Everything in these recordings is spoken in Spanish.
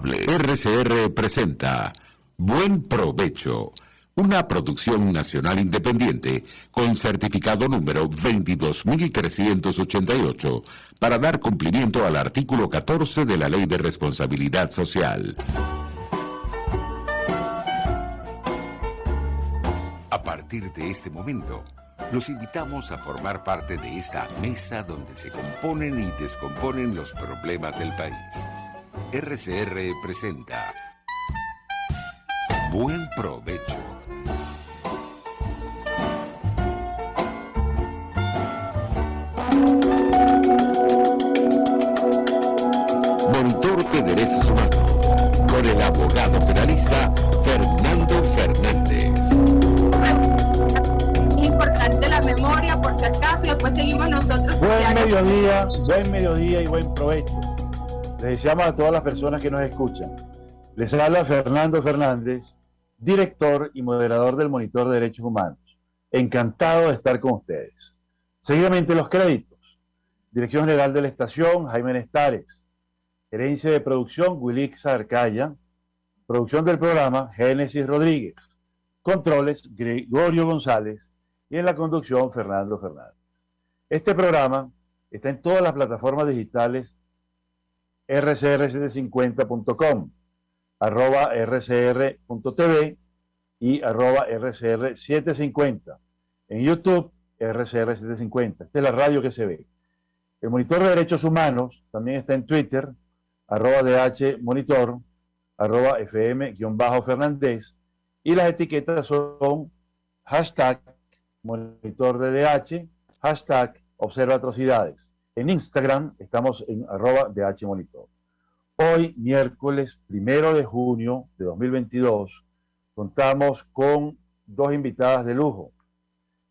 responsable. RCR presenta Buen Provecho, una producción nacional independiente con certificado número 22388 para dar cumplimiento al artículo 14 de la Ley de Responsabilidad Social. A partir de este momento, los invitamos a formar parte de esta mesa donde se componen y descomponen los problemas del país. RCR presenta Buen Provecho. Monitor de Derechos Humanos, con el abogado penalista Fernando Fernández. Importante la memoria, por si acaso, y después seguimos nosotros. Buen mediodía y buen provecho. Les deseamos a todas las personas que nos escuchan. Les habla Fernando Fernández, director y moderador del Monitor de Derechos Humanos. Encantado de estar con ustedes. Seguidamente los créditos. Dirección General de la Estación, Jaime Nestares. Gerencia de Producción, Wilixa Arcaya. Producción del programa, Génesis Rodríguez. Controles, Gregorio González. Y en la conducción, Fernando Fernández. Este programa está en todas las plataformas digitales rcr750.com, @rcr.tv y @rcr750. En YouTube, rcr750. Esta es la radio que se ve. El Monitor de Derechos Humanos también está en Twitter, @dhmonitor, @fm_Fernández, y las etiquetas son hashtag Monitor de DH, hashtag Observa Atrocidades. En Instagram estamos en @DHMonitor. Hoy, miércoles 1 de junio de 2022, contamos con dos invitadas de lujo.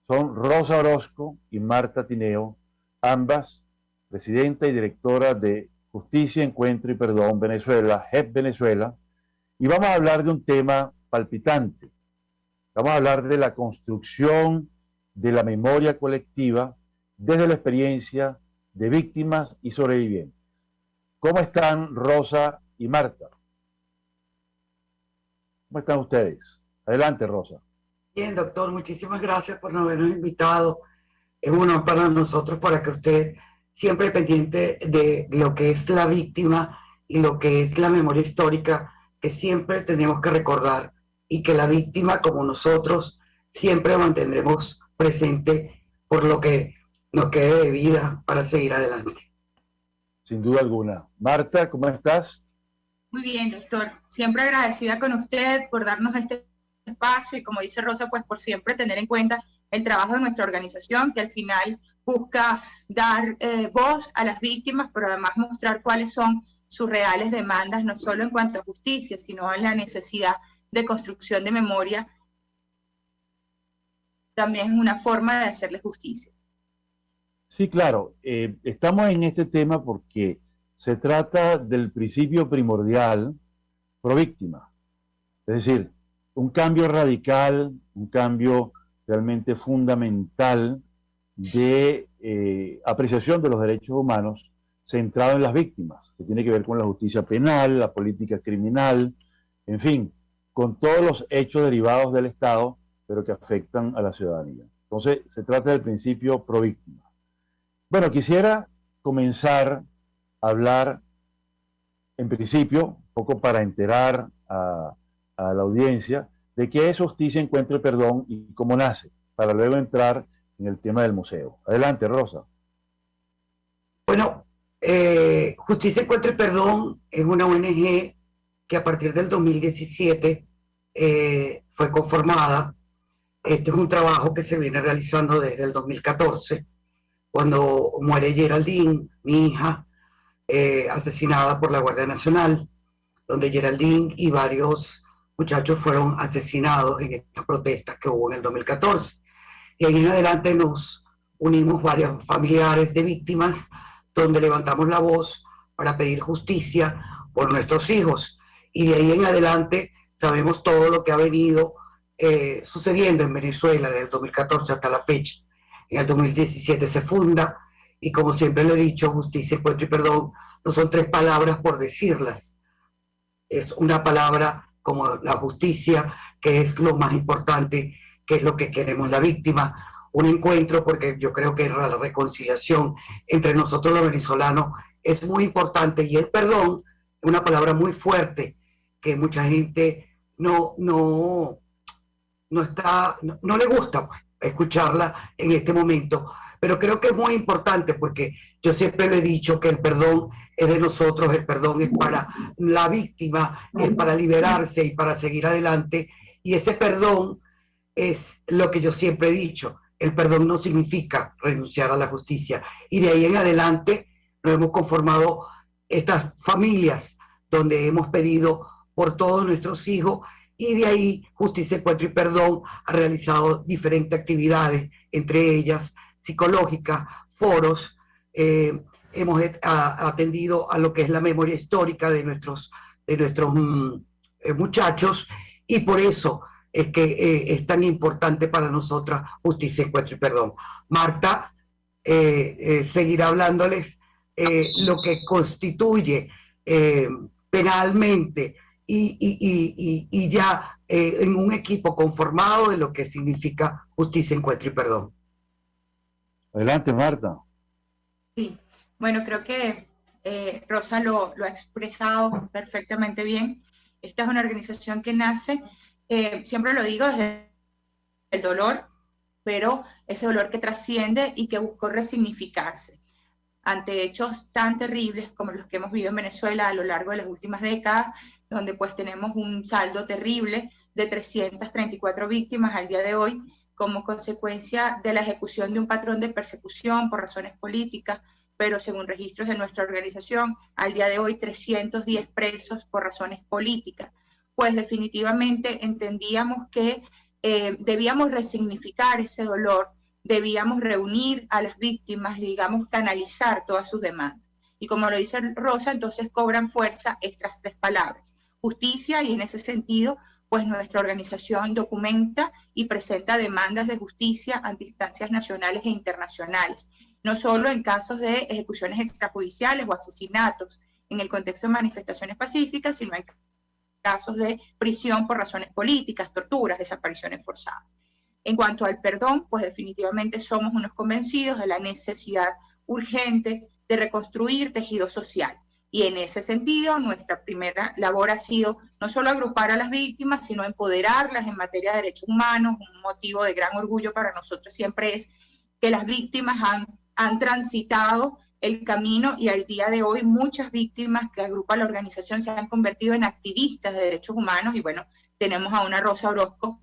Son Rosa Orozco y Marta Tineo, ambas presidenta y directora de Justicia, Encuentro y Perdón Venezuela, JEP Venezuela, y vamos a hablar de un tema palpitante. Vamos a hablar de la construcción de la memoria colectiva desde la experiencia de víctimas y sobrevivientes. ¿Cómo están Rosa y Marta? ¿Cómo están ustedes? Adelante, Rosa. Bien, doctor, muchísimas gracias por habernos invitado. Es un honor para nosotros, para que usted siempre pendiente de lo que es la víctima y lo que es la memoria histórica, que siempre tenemos que recordar, y que la víctima, como nosotros, siempre mantendremos presente por lo que nos quede de vida para seguir adelante. Sin duda alguna. Marta, ¿cómo estás? Muy bien, doctor. Siempre agradecida con usted por darnos este espacio y, como dice Rosa, pues por siempre tener en cuenta el trabajo de nuestra organización, que al final busca dar voz a las víctimas, pero además mostrar cuáles son sus reales demandas, no solo en cuanto a justicia, sino en la necesidad de construcción de memoria. También es una forma de hacerle justicia. Sí, claro. Estamos en este tema porque se trata del principio primordial pro víctima. Es decir, un cambio radical, un cambio realmente fundamental de apreciación de los derechos humanos centrado en las víctimas, que tiene que ver con la justicia penal, la política criminal, en fin, con todos los hechos derivados del Estado, pero que afectan a la ciudadanía. Entonces, se trata del principio pro víctima. Bueno, quisiera comenzar a hablar, en principio, un poco para enterar a la audiencia de qué es Justicia, Encuentro y Perdón y cómo nace, para luego entrar en el tema del museo. Adelante, Rosa. Bueno, Justicia, Encuentro y Perdón es una ONG que a partir del 2017 fue conformada. Este es un trabajo que se viene realizando desde el 2014, cuando muere Geraldine, mi hija, asesinada por la Guardia Nacional, donde Geraldine y varios muchachos fueron asesinados en estas protestas que hubo en el 2014. Y ahí en adelante nos unimos varios familiares de víctimas, donde levantamos la voz para pedir justicia por nuestros hijos. Y de ahí en adelante sabemos todo lo que ha venido sucediendo en Venezuela desde el 2014 hasta la fecha. En el 2017 se funda, y como siempre lo he dicho, Justicia, Encuentro y Perdón no son tres palabras por decirlas. es una palabra como la justicia, que es lo más importante, que es lo que queremos la víctima, un encuentro, porque yo creo que la reconciliación entre nosotros los venezolanos es muy importante, y el perdón es una palabra muy fuerte, que mucha gente no le gusta pues, escucharla en este momento, pero creo que es muy importante porque yo siempre le he dicho que el perdón es de nosotros, el perdón es para la víctima, es para liberarse y para seguir adelante, y ese perdón es lo que yo siempre he dicho, el perdón no significa renunciar a la justicia, y de ahí en adelante nos hemos conformado estas familias donde hemos pedido por todos nuestros hijos, y de ahí Justicia, Encuentro y Perdón ha realizado diferentes actividades, entre ellas psicológicas, foros, hemos atendido a lo que es la memoria histórica de nuestros muchachos, y por eso es que es tan importante para nosotras Justicia, Encuentro y Perdón. Marta seguirá hablándoles lo que constituye penalmente y ya en un equipo conformado de lo que significa Justicia, Encuentro y Perdón. Adelante, Marta. Sí, bueno, creo que Rosa lo ha expresado perfectamente bien. Esta es una organización que nace, siempre lo digo, desde el dolor, pero ese dolor que trasciende y que buscó resignificarse ante hechos tan terribles como los que hemos vivido en Venezuela a lo largo de las últimas décadas, donde pues tenemos un saldo terrible de 334 víctimas al día de hoy, como consecuencia de la ejecución de un patrón de persecución por razones políticas, pero según registros de nuestra organización, al día de hoy 310 presos por razones políticas. Pues definitivamente entendíamos que debíamos resignificar ese dolor, debíamos reunir a las víctimas, digamos, canalizar todas sus demandas. Y como lo dice Rosa, entonces cobran fuerza estas tres palabras, justicia, y en ese sentido, pues nuestra organización documenta y presenta demandas de justicia ante instancias nacionales e internacionales, no solo en casos de ejecuciones extrajudiciales o asesinatos en el contexto de manifestaciones pacíficas, sino en casos de prisión por razones políticas, torturas, desapariciones forzadas. En cuanto al perdón, pues definitivamente somos unos convencidos de la necesidad urgente de reconstruir tejido social. Y en ese sentido, nuestra primera labor ha sido no solo agrupar a las víctimas, sino empoderarlas en materia de derechos humanos. Un motivo de gran orgullo para nosotros siempre es que las víctimas han transitado el camino, y al día de hoy muchas víctimas que agrupa la organización se han convertido en activistas de derechos humanos. Y bueno, tenemos a una Rosa Orozco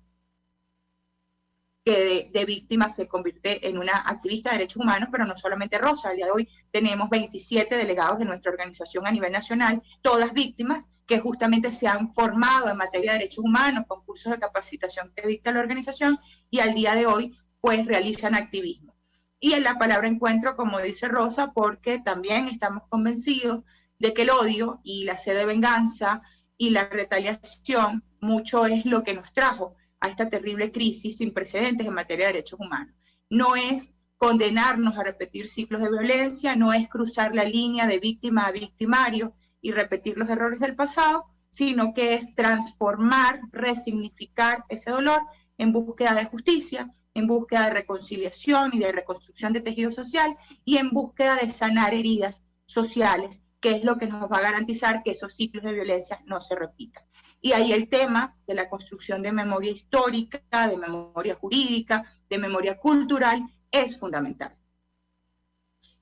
que de víctima se convierte en una activista de derechos humanos, pero no solamente Rosa. Al día de hoy tenemos 27 delegados de nuestra organización a nivel nacional, todas víctimas que justamente se han formado en materia de derechos humanos, con cursos de capacitación que dicta la organización, y al día de hoy pues realizan activismo. Y en la palabra encuentro, como dice Rosa, porque también estamos convencidos de que el odio y la sed de venganza y la retaliación mucho es lo que nos trajo a esta terrible crisis sin precedentes en materia de derechos humanos. No es condenarnos a repetir ciclos de violencia, no es cruzar la línea de víctima a victimario y repetir los errores del pasado, sino que es transformar, resignificar ese dolor en búsqueda de justicia, en búsqueda de reconciliación y de reconstrucción de tejido social, y en búsqueda de sanar heridas sociales, que es lo que nos va a garantizar que esos ciclos de violencia no se repitan. Y ahí el tema de la construcción de memoria histórica, de memoria jurídica, de memoria cultural, es fundamental.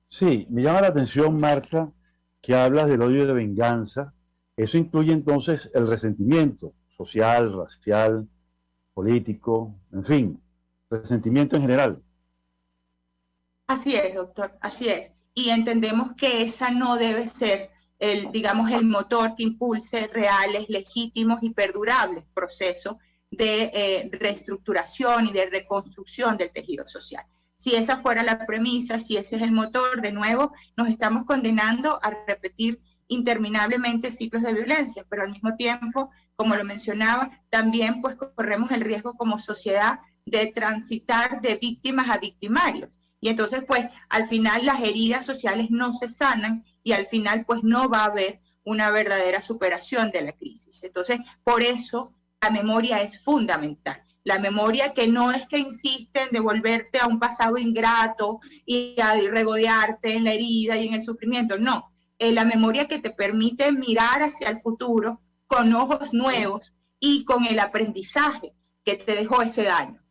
Sí, me llama la atención, Marta, que hablas del odio de venganza. Eso incluye entonces el resentimiento social, racial, político, en fin, resentimiento en general. Así es, doctor, así es. Y entendemos que esa no debe ser el motor que impulse reales, legítimos y perdurables procesos de reestructuración y de reconstrucción del tejido social. Si esa fuera la premisa, si ese es el motor, de nuevo, nos estamos condenando a repetir interminablemente ciclos de violencia, pero al mismo tiempo, como lo mencionaba, también pues corremos el riesgo como sociedad de transitar de víctimas a victimarios. Y entonces, pues, al final las heridas sociales no se sanan, y al final, pues, no va a haber una verdadera superación de la crisis. Entonces, por eso la memoria es fundamental. La memoria que no es que insiste en devolverte a un pasado ingrato y a regodearte en la herida y en el sufrimiento, no. La memoria que te permite mirar hacia el futuro con ojos nuevos y con el aprendizaje que te dejó ese daño.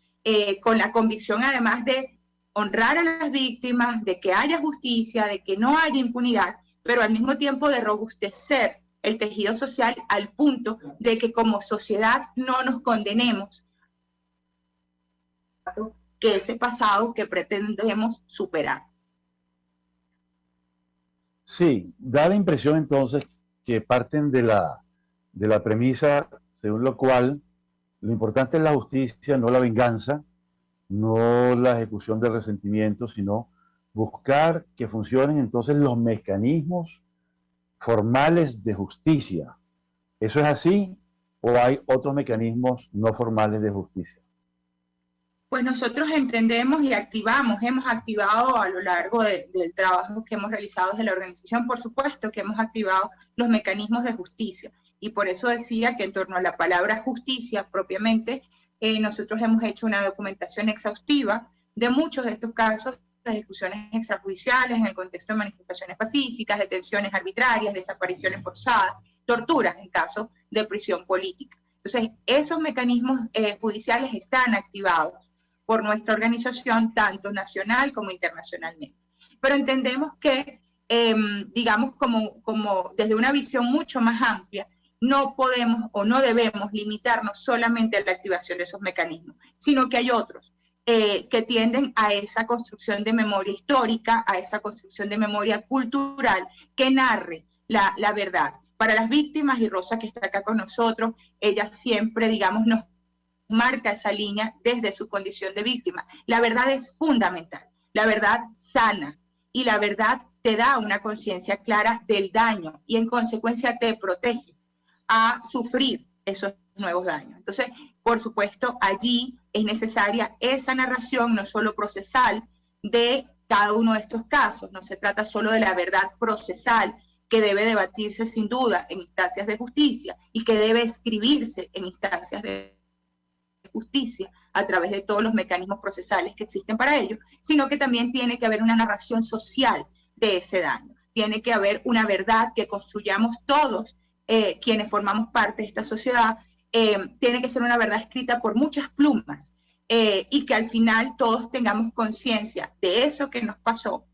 Con la convicción además de honrar a las víctimas, de que haya justicia, de que no haya impunidad, pero al mismo tiempo de robustecer el tejido social al punto de que como sociedad no nos condenemos que ese pasado que pretendemos superar. Sí, da la impresión entonces que parten de la premisa según lo cual lo importante es la justicia, no la venganza, no la ejecución de resentimientos, sino buscar que funcionen entonces los mecanismos formales de justicia. ¿Eso es así o hay otros mecanismos no formales de justicia? Pues nosotros entendemos y hemos activado a lo largo del trabajo que hemos realizado desde la organización, por supuesto que hemos activado los mecanismos de justicia. Y por eso decía que en torno a la palabra justicia propiamente, nosotros hemos hecho una documentación exhaustiva de muchos de estos casos de ejecuciones extrajudiciales en el contexto de manifestaciones pacíficas, detenciones arbitrarias, desapariciones forzadas, torturas en caso de prisión política. Entonces, esos mecanismos judiciales están activados por nuestra organización, tanto nacional como internacionalmente. Pero entendemos que, digamos, como desde una visión mucho más amplia, no podemos o no debemos limitarnos solamente a la activación de esos mecanismos, sino que hay otros que tienden a esa construcción de memoria histórica, a esa construcción de memoria cultural que narre la verdad. Para las víctimas, y Rosa que está acá con nosotros, ella siempre, digamos, nos marca esa línea desde su condición de víctima. La verdad es fundamental, la verdad sana, y la verdad te da una conciencia clara del daño y en consecuencia te protege a sufrir esos nuevos daños. Entonces, por supuesto, allí es necesaria esa narración, no solo procesal, de cada uno de estos casos. No se trata solo de la verdad procesal, que debe debatirse sin duda en instancias de justicia y que debe escribirse en instancias de justicia a través de todos los mecanismos procesales que existen para ello, sino que también tiene que haber una narración social de ese daño. Tiene que haber una verdad que construyamos todos quienes formamos parte de esta sociedad. Tiene que ser una verdad escrita por muchas plumas y que al final todos tengamos conciencia de eso que nos pasó,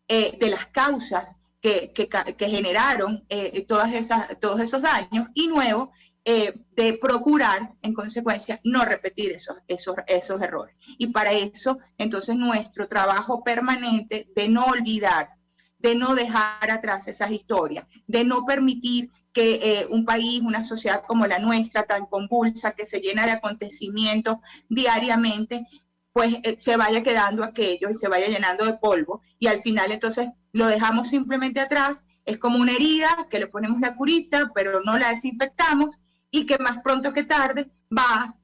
de las causas que generaron todos esos daños y nuevo, de procurar, en consecuencia, no repetir esos errores. Y para eso, entonces, nuestro trabajo permanente de no olvidar, de no dejar atrás esas historias, de no permitir que un país, una sociedad como la nuestra, tan convulsa, que se llena de acontecimientos diariamente, pues se vaya quedando aquello y se vaya llenando de polvo, y al final entonces lo dejamos simplemente atrás. Es como una herida que le ponemos la curita, pero no la desinfectamos, y que más pronto que tarde va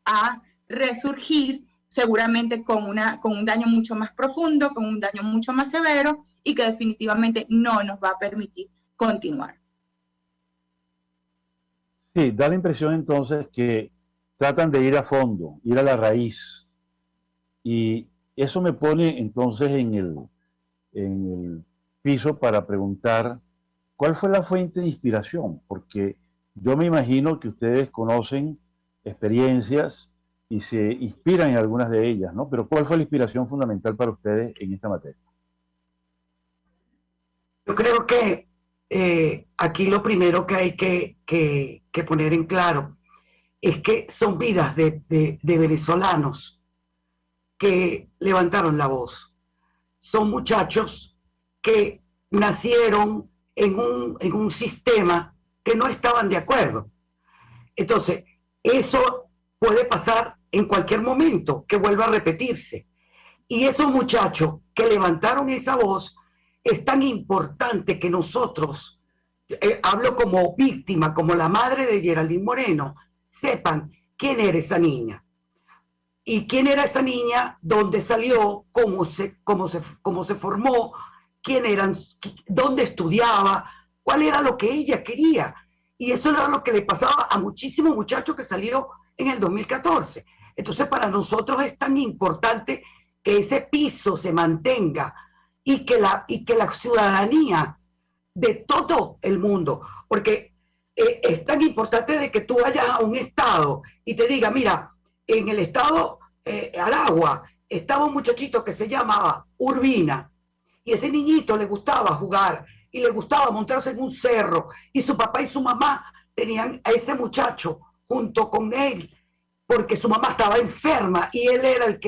a resurgir seguramente con un daño mucho más profundo, con un daño mucho más severo, y que definitivamente no nos va a permitir continuar. Sí, da la impresión entonces que tratan de ir a fondo, ir a la raíz, y eso me pone entonces en el piso para preguntar cuál fue la fuente de inspiración, porque yo me imagino que ustedes conocen experiencias y se inspiran en algunas de ellas, ¿no? Pero ¿cuál fue la inspiración fundamental para ustedes en esta materia? Yo creo que aquí lo primero que hay que poner en claro es que son vidas de venezolanos que levantaron la voz. Son muchachos que nacieron en un sistema que no estaban de acuerdo. Entonces, eso puede pasar en cualquier momento, que vuelva a repetirse. Y esos muchachos que levantaron esa voz, es tan importante que nosotros, hablo como víctima, como la madre de Geraldine Moreno, sepan quién era esa niña. Y quién era esa niña, dónde salió, cómo se formó, quién eran, dónde estudiaba, cuál era lo que ella quería. Y eso era lo que le pasaba a muchísimos muchachos que salieron en el 2014. Entonces, para nosotros es tan importante que ese piso se mantenga y que la ciudadanía de todo el mundo, porque es tan importante de que tú vayas a un estado y te diga, mira, en el estado Aragua estaba un muchachito que se llamaba Urbina, y ese niñito le gustaba jugar y le gustaba montarse en un cerro, y su papá y su mamá tenían a ese muchacho junto con él, porque su mamá estaba enferma y él era el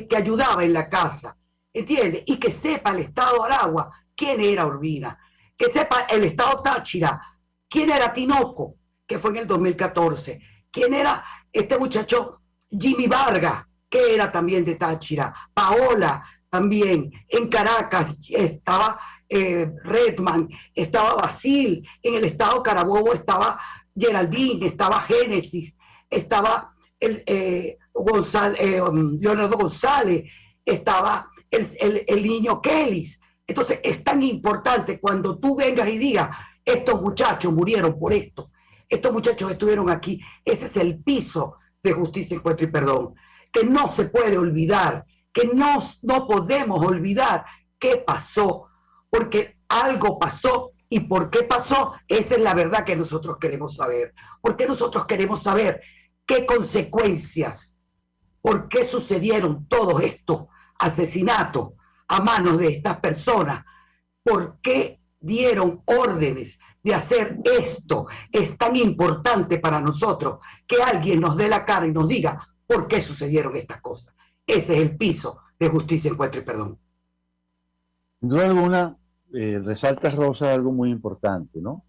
que ayudaba en la casa, ¿entiendes? Y que sepa el estado Aragua quién era Urbina, que sepa el estado Táchira quién era Tinoco, que fue en el 2014, quién era este muchacho Jimmy Vargas, que era también de Táchira, Paola también, en Caracas estaba Redman, estaba Basil, en el estado Carabobo estaba Geraldine, estaba Génesis, estaba Leonardo González, estaba el niño Kellis. Entonces es tan importante cuando tú vengas y digas, estos muchachos murieron por esto, estos muchachos estuvieron aquí. Ese es el piso de justicia, encuentro y perdón, que no se puede olvidar, que no podemos olvidar qué pasó, porque algo pasó. ¿Y por qué pasó? Esa es la verdad que nosotros queremos saber. Porque nosotros queremos saber qué consecuencias, por qué sucedieron todos estos asesinatos a manos de estas personas, por qué dieron órdenes de hacer esto. Es tan importante para nosotros que alguien nos dé la cara y nos diga por qué sucedieron estas cosas. Ese es el piso de justicia, encuentro y perdón. Sin duda alguna, resalta Rosa algo muy importante, ¿no?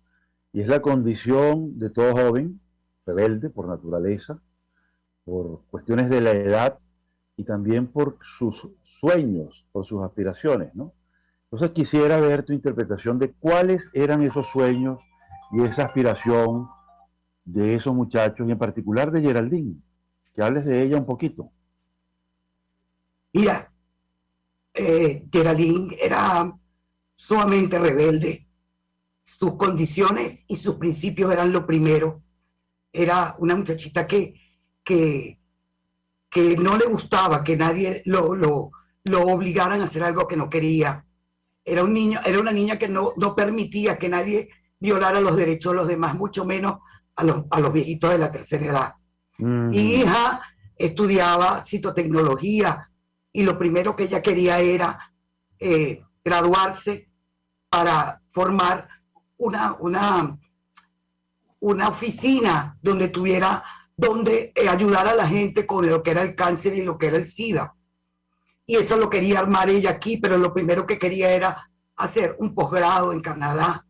Y es la condición de todo joven, rebelde por naturaleza, por cuestiones de la edad y también por sus sueños, por sus aspiraciones, ¿no? Entonces quisiera ver tu interpretación de cuáles eran esos sueños y esa aspiración de esos muchachos, y en particular de Geraldine, que hables de ella un poquito. Mira, Geraldine era sumamente rebelde. Sus condiciones y sus principios eran lo primero. Era una muchachita que no le gustaba que nadie lo obligaran a hacer algo que no quería. Era una niña que no permitía que nadie violara los derechos de los demás, mucho menos a los viejitos de la tercera edad. Mi hija estudiaba citotecnología y lo primero que ella quería era graduarse para formar una oficina donde ayudar a la gente con lo que era el cáncer y lo que era el SIDA. Y eso lo quería armar ella aquí, pero lo primero que quería era hacer un posgrado en Canadá.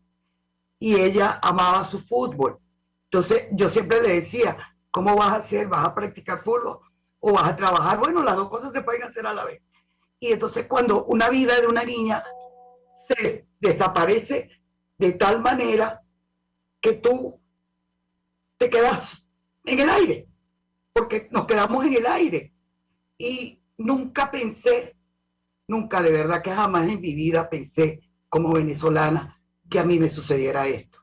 Y ella amaba su fútbol. Entonces yo siempre le decía, ¿cómo vas a hacer? ¿Vas a practicar fútbol o vas a trabajar? Bueno, las dos cosas se pueden hacer a la vez. Y entonces cuando una vida de una niña se desaparece de tal manera que tú te quedas en el aire, porque nos quedamos en el aire. Y nunca de verdad que jamás en mi vida pensé como venezolana que a mí me sucediera esto.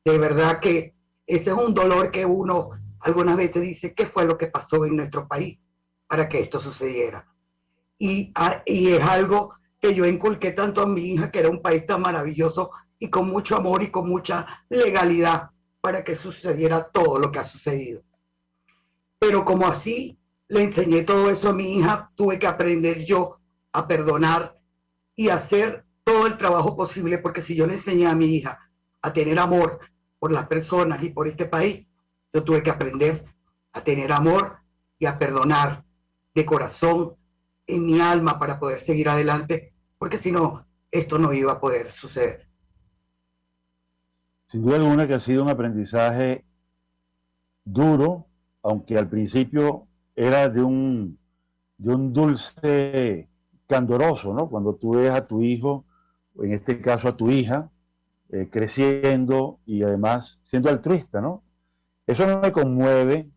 De verdad que ese es un dolor que uno algunas veces dice, ¿qué fue lo que pasó en nuestro país para que esto sucediera? Y es algo que yo inculqué tanto a mi hija, que era un país tan maravilloso y con mucho amor y con mucha legalidad para que sucediera todo lo que ha sucedido. Pero como así le enseñé todo eso a mi hija, tuve que aprender yo a perdonar y hacer todo el trabajo posible, porque si yo le enseñé a mi hija a tener amor por las personas y por este país, yo tuve que aprender a tener amor y a perdonar de corazón en mi alma para poder seguir adelante, porque si no, esto no iba a poder suceder. Sin duda alguna que ha sido un aprendizaje duro, aunque al principio era de un dulce candoroso, ¿no? Cuando tú ves a tu hijo, en este caso a tu hija, creciendo y además siendo altruista, ¿no? Eso me conmueve,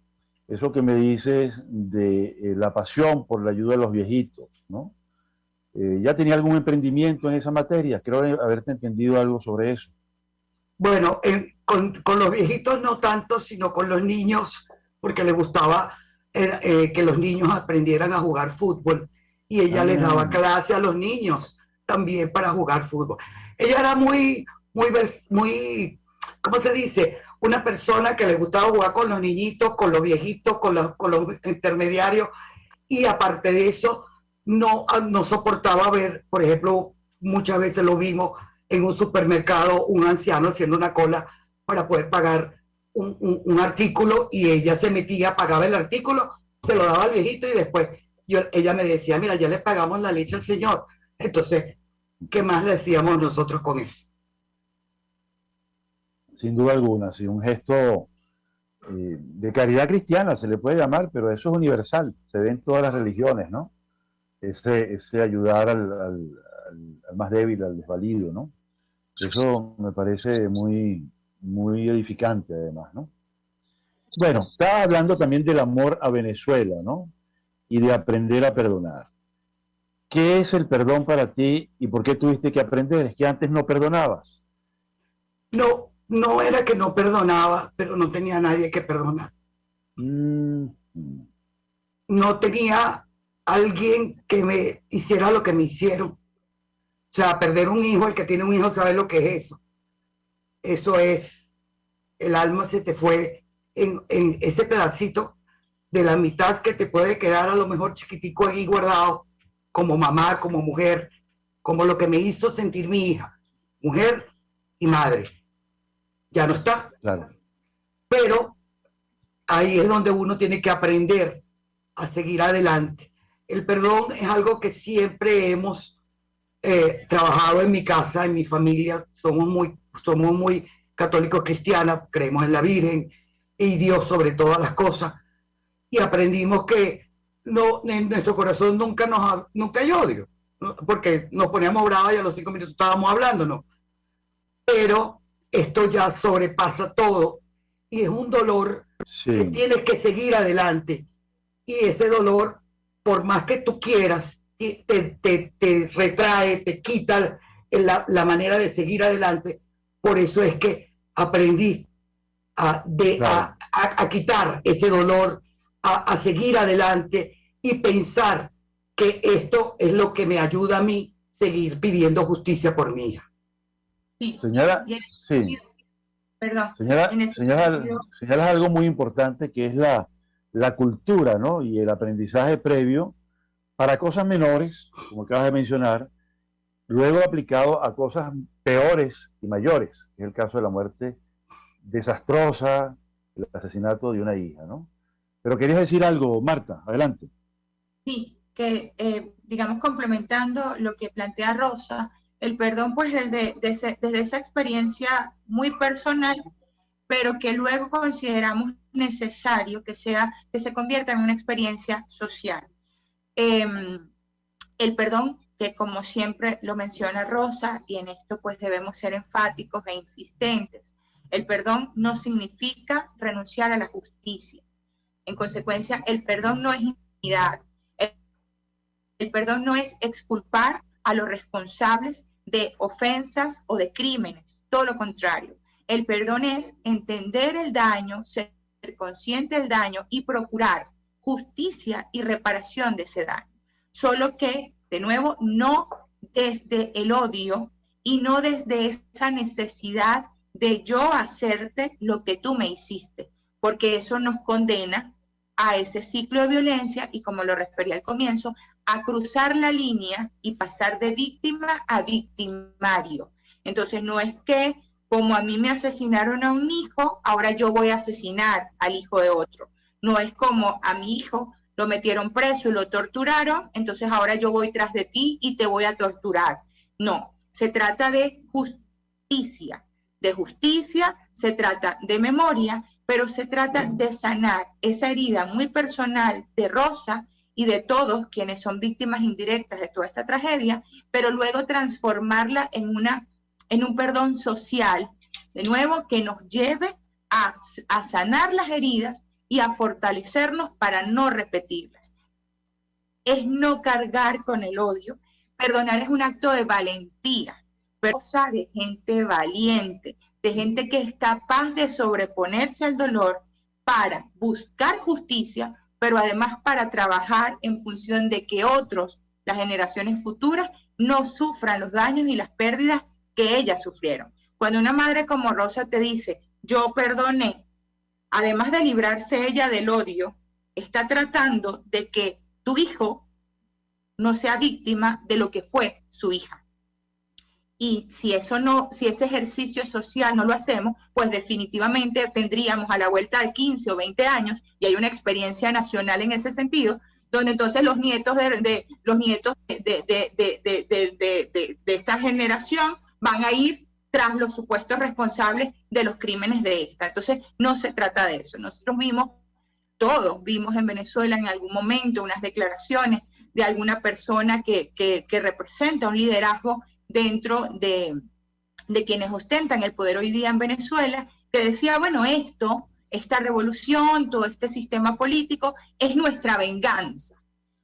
eso que me dices de la pasión por la ayuda de los viejitos, ¿no? ¿Ya tenía algún emprendimiento en esa materia? Creo haberte entendido algo sobre eso. Bueno, con los viejitos no tanto, sino con los niños, porque le gustaba que los niños aprendieran a jugar fútbol y ella les daba clase a los niños también para jugar fútbol. Ella era muy, ¿cómo se dice? Una persona que le gustaba jugar con los niñitos, con los viejitos, con los intermediarios, y aparte de eso, no soportaba ver, por ejemplo, muchas veces lo vimos en un supermercado, un anciano haciendo una cola para poder pagar un artículo, y ella se metía, pagaba el artículo, se lo daba al viejito y después ella me decía, mira, ya le pagamos la leche al señor. Entonces, ¿qué más le decíamos nosotros con eso? Sin duda alguna, sí, un gesto de caridad cristiana se le puede llamar, pero eso es universal, se ve en todas las religiones, ¿no? Ese ayudar al más débil, al desvalido, ¿no? Eso me parece muy, muy edificante además, ¿no? Bueno, estaba hablando también del amor a Venezuela, ¿no? Y de aprender a perdonar. ¿Qué es el perdón para ti y por qué tuviste que aprender? Es que antes no perdonabas. No era que no perdonaba, pero no tenía a nadie que perdonar. No tenía alguien que me hiciera lo que me hicieron. O sea, perder un hijo, el que tiene un hijo sabe lo que es eso. Eso es, el alma se te fue en ese pedacito de la mitad que te puede quedar a lo mejor chiquitico ahí guardado, como mamá, como mujer, como lo que me hizo sentir mi hija, mujer y madre. Ya no está. Claro. Pero ahí es donde uno tiene que aprender a seguir adelante. El perdón es algo que siempre hemos trabajado en mi casa, en mi familia. Somos muy católicos cristianos, creemos en la Virgen y Dios sobre todas las cosas. Y aprendimos que en nuestro corazón nunca hay odio, ¿no? Porque nos poníamos bravas y a los 5 minutos estábamos hablando, ¿no? Pero esto ya sobrepasa todo y es un dolor que tienes que seguir adelante. Y ese dolor, por más que tú quieras, te retrae, te quita la manera de seguir adelante. Por eso es que aprendí a quitar ese dolor, a seguir adelante y pensar que esto es lo que me ayuda a mí seguir pidiendo justicia por mi hija. Sí. Señora, sí. Perdón. Señalas algo muy importante, que es la cultura, ¿no? Y el aprendizaje previo para cosas menores, como acabas de mencionar, luego aplicado a cosas peores y mayores, que es el caso de la muerte desastrosa, el asesinato de una hija, ¿no? Pero querías decir algo, Marta, adelante. Sí, que digamos, complementando lo que plantea Rosa, el perdón pues desde esa experiencia muy personal, pero que luego consideramos necesario que se convierta en una experiencia social. El perdón, que como siempre lo menciona Rosa, y en esto pues debemos ser enfáticos e insistentes, el perdón no significa renunciar a la justicia. En consecuencia, el perdón no es impunidad. El perdón no es exculpar a los responsables de ofensas o de crímenes, todo lo contrario. El perdón es entender el daño, ser consciente del daño y procurar justicia y reparación de ese daño. Solo que, de nuevo, no desde el odio y no desde esa necesidad de yo hacerte lo que tú me hiciste, porque eso nos condena a ese ciclo de violencia y, como lo refería al comienzo, a cruzar la línea y pasar de víctima a victimario. Entonces no es que como a mí me asesinaron a un hijo, ahora yo voy a asesinar al hijo de otro. No es como a mi hijo lo metieron preso y lo torturaron, entonces ahora yo voy tras de ti y te voy a torturar. No, se trata de justicia. De justicia, se trata de memoria, pero se trata de sanar esa herida muy personal de Rosa y de todos quienes son víctimas indirectas de toda esta tragedia, pero luego transformarla en un perdón social, de nuevo, que nos lleve a sanar las heridas y a fortalecernos para no repetirlas. Es no cargar con el odio, Perdonar es un acto de valentía, pero de gente valiente, de gente que es capaz de sobreponerse al dolor para buscar justicia, pero además para trabajar en función de que otros, las generaciones futuras, no sufran los daños y las pérdidas que ellas sufrieron. Cuando una madre como Rosa te dice, yo perdoné, además de librarse ella del odio, está tratando de que tu hijo no sea víctima de lo que fue su hija. Y si ese ejercicio social no lo hacemos, pues definitivamente tendríamos a la vuelta de 15 o 20 años, y hay una experiencia nacional en ese sentido, donde entonces los nietos de esta generación van a ir tras los supuestos responsables de los crímenes de esta. Entonces no se trata de eso. Nosotros todos vimos en Venezuela en algún momento unas declaraciones de alguna persona que representa un liderazgo dentro de quienes ostentan el poder hoy día en Venezuela, que decía, bueno, esta revolución, todo este sistema político es nuestra venganza,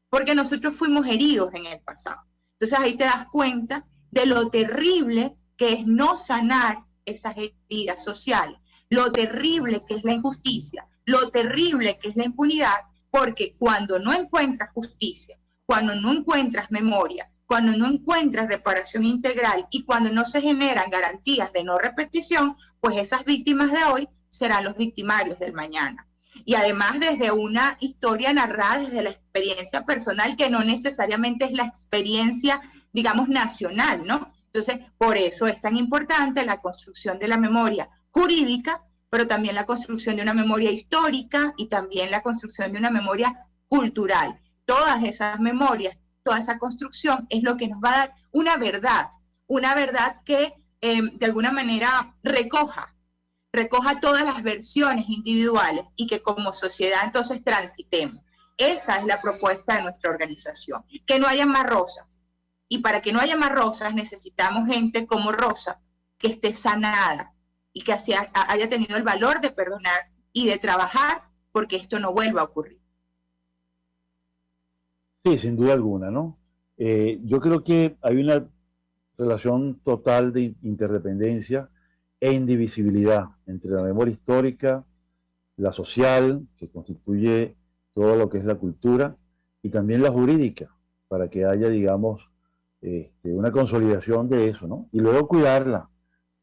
porque nosotros fuimos heridos en el pasado. Entonces ahí te das cuenta de lo terrible que es no sanar esas heridas sociales, lo terrible que es la injusticia, lo terrible que es la impunidad, porque cuando no encuentras justicia, cuando no encuentras memoria, cuando no encuentras reparación integral y cuando no se generan garantías de no repetición, pues esas víctimas de hoy serán los victimarios del mañana. Y además desde una historia narrada desde la experiencia personal, que no necesariamente es la experiencia, digamos, nacional, ¿no? Entonces, por eso es tan importante la construcción de la memoria jurídica, pero también la construcción de una memoria histórica y también la construcción de una memoria cultural. Todas esas memorias, toda esa construcción es lo que nos va a dar una verdad que de alguna manera recoja todas las versiones individuales y que como sociedad entonces transitemos. Esa es la propuesta de nuestra organización, que no haya más Rosas. Y para que no haya más Rosas necesitamos gente como Rosa que esté sanada y que haya tenido el valor de perdonar y de trabajar porque esto no vuelva a ocurrir. Sí, sin duda alguna, ¿no? Yo creo que hay una relación total de interdependencia e indivisibilidad entre la memoria histórica, la social, que constituye todo lo que es la cultura, y también la jurídica, para que haya, digamos, una consolidación de eso, ¿no? Y luego cuidarla,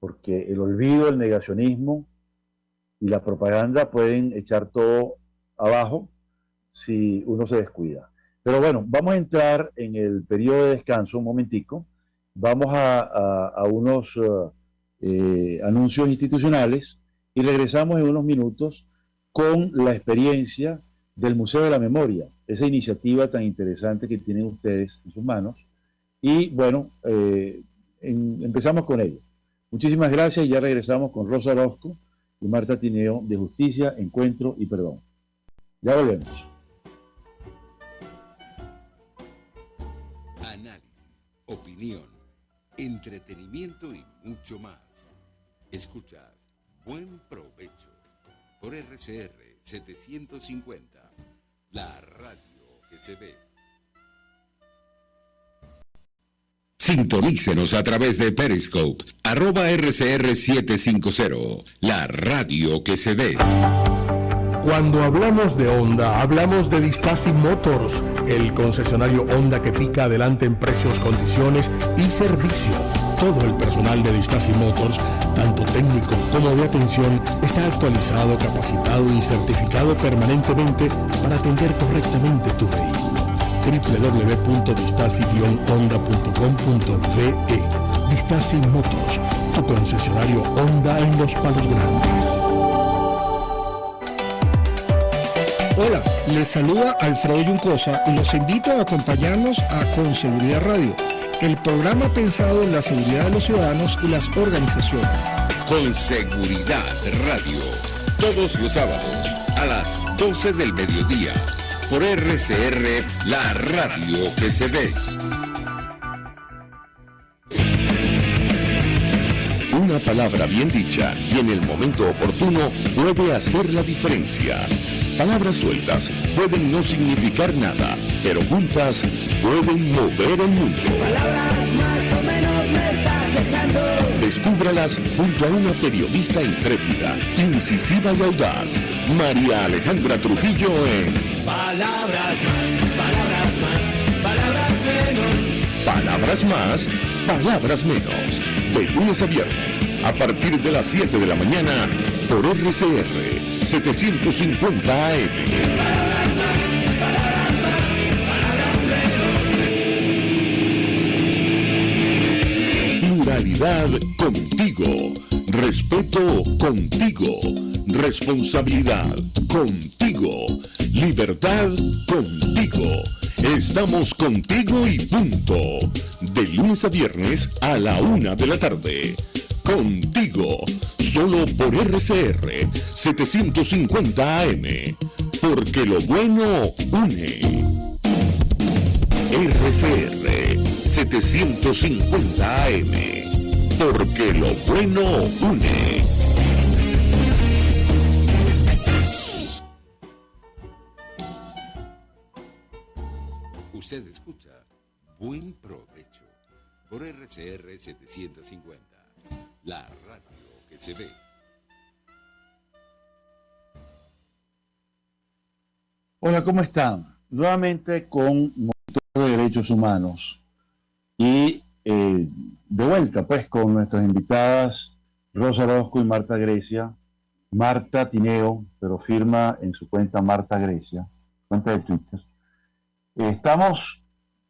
porque el olvido, el negacionismo y la propaganda pueden echar todo abajo si uno se descuida. Pero bueno, vamos a entrar en el periodo de descanso un momentico. Vamos a unos anuncios institucionales y regresamos en unos minutos con la experiencia del Museo de la Memoria, esa iniciativa tan interesante que tienen ustedes en sus manos. Y bueno, empezamos con ello. Muchísimas gracias y ya regresamos con Rosa Orozco y Marta Tineo de Justicia, Encuentro y Perdón. Ya volvemos. Análisis, opinión, entretenimiento y mucho más. Escuchas Buen Provecho por RCR 750, la radio que se ve. Sintonícenos a través de Periscope, @RCR750, la radio que se ve. Cuando hablamos de Honda, hablamos de Distaci Motors, el concesionario Honda que pica adelante en precios, condiciones y servicio. Todo el personal de Distaci Motors, tanto técnico como de atención, está actualizado, capacitado y certificado permanentemente para atender correctamente tu vehículo. www.distaci-honda.com.ve. Distaci Motors, tu concesionario Honda en Los Palos Grandes. Hola, les saluda Alfredo Yuncosa y los invito a acompañarnos a Con Seguridad Radio, el programa pensado en la seguridad de los ciudadanos y las organizaciones. Con Seguridad Radio, todos los sábados a las 12 del mediodía, por RCR, la radio que se ve. Una palabra bien dicha y en el momento oportuno puede hacer la diferencia. Palabras sueltas pueden no significar nada, pero juntas pueden mover el mundo. Palabras más o menos me estás dejando. Descúbralas junto a una periodista intrépida, incisiva y audaz, María Alejandra Trujillo en Palabras más, palabras más, palabras menos. Palabras más, palabras menos. De lunes a viernes, a partir de las 7 de la mañana, por RCR 750 AM. Pluralidad contigo, respeto contigo, responsabilidad contigo, libertad contigo. Estamos contigo y punto. De lunes a viernes a la 1 de la tarde. Contigo, solo por RCR 750 AM. Porque lo bueno une. RCR 750 AM. Porque lo bueno une. Usted escucha Buen Provecho por RCR 750, la radio que se ve. Hola, ¿cómo están? Nuevamente con Monitor de Derechos Humanos y de vuelta pues con nuestras invitadas Rosa Orozco y Marta Grecia. Marta Tineo, pero firma en su cuenta Marta Grecia, cuenta de Twitter. Estamos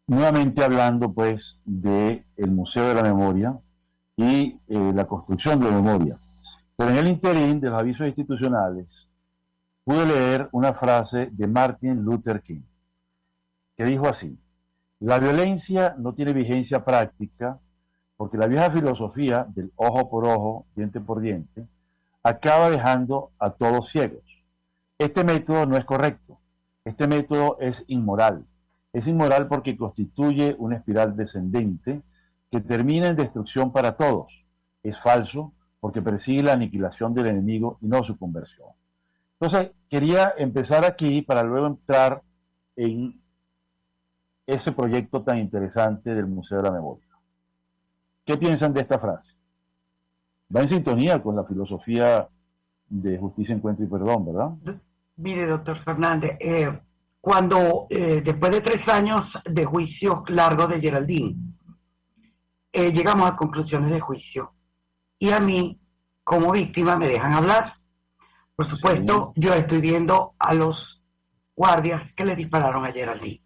nuevamente hablando pues del Museo de la Memoria y la construcción de la memoria. Pero en el interín de los avisos institucionales pude leer una frase de Martin Luther King, que dijo así: la violencia no tiene vigencia práctica porque la vieja filosofía del ojo por ojo, diente por diente, acaba dejando a todos ciegos. Este método no es correcto, este método es inmoral. Es inmoral porque constituye una espiral descendente que termina en destrucción para todos. Es falso porque persigue la aniquilación del enemigo y no su conversión. Entonces, quería empezar aquí para luego entrar en ese proyecto tan interesante del Museo de la Memoria. ¿Qué piensan de esta frase? Va en sintonía con la filosofía de justicia, encuentro y perdón, ¿verdad? Mire, doctor Fernández, cuando después de 3 años de juicios largos de Geraldine, llegamos a conclusiones de juicio y a mí, como víctima, me dejan hablar. Por supuesto, yo estoy viendo a los guardias que le dispararon a Geraldine.